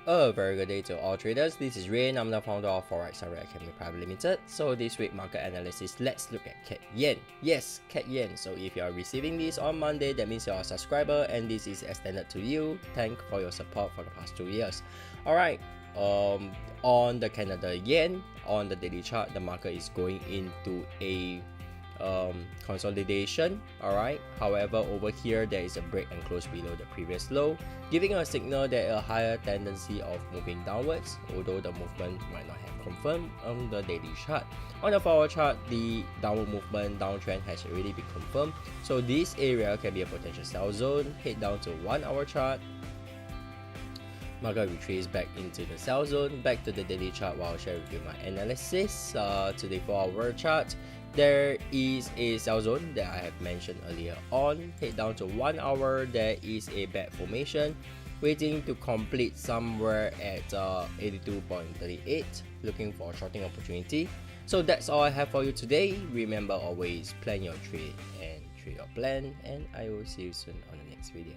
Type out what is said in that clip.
A very good day to all traders. This is Rain. I'm the founder of Forex Academy Private Limited. So this week market analysis, let's look at CAD Yen. Yes, CAD Yen. So if you are receiving this on Monday, that means you're a subscriber and this is extended to you. Thank for your support for the past 2 years. Alright, on the Canada Yen, on the daily chart, the market is going into a consolidation. Alright, however, over here there is a break and close below the previous low, giving a signal that a higher tendency of moving downwards, although the movement might not have confirmed on the daily chart. On the 4-hour chart, the downward movement, downtrend has already been confirmed, so this area can be a potential sell zone. Head down to 1-hour chart, market retrace back into the sell zone. Back to the daily chart while I'll share with you my analysis. To the 4-hour chart, there is a sell zone that I have mentioned earlier on. Head down to 1 hour, there is a bad formation waiting to complete somewhere at 82.38, looking for a shorting opportunity. So that's all I have for you today. Remember, always plan your trade and trade your plan, and I will see you soon on the next video.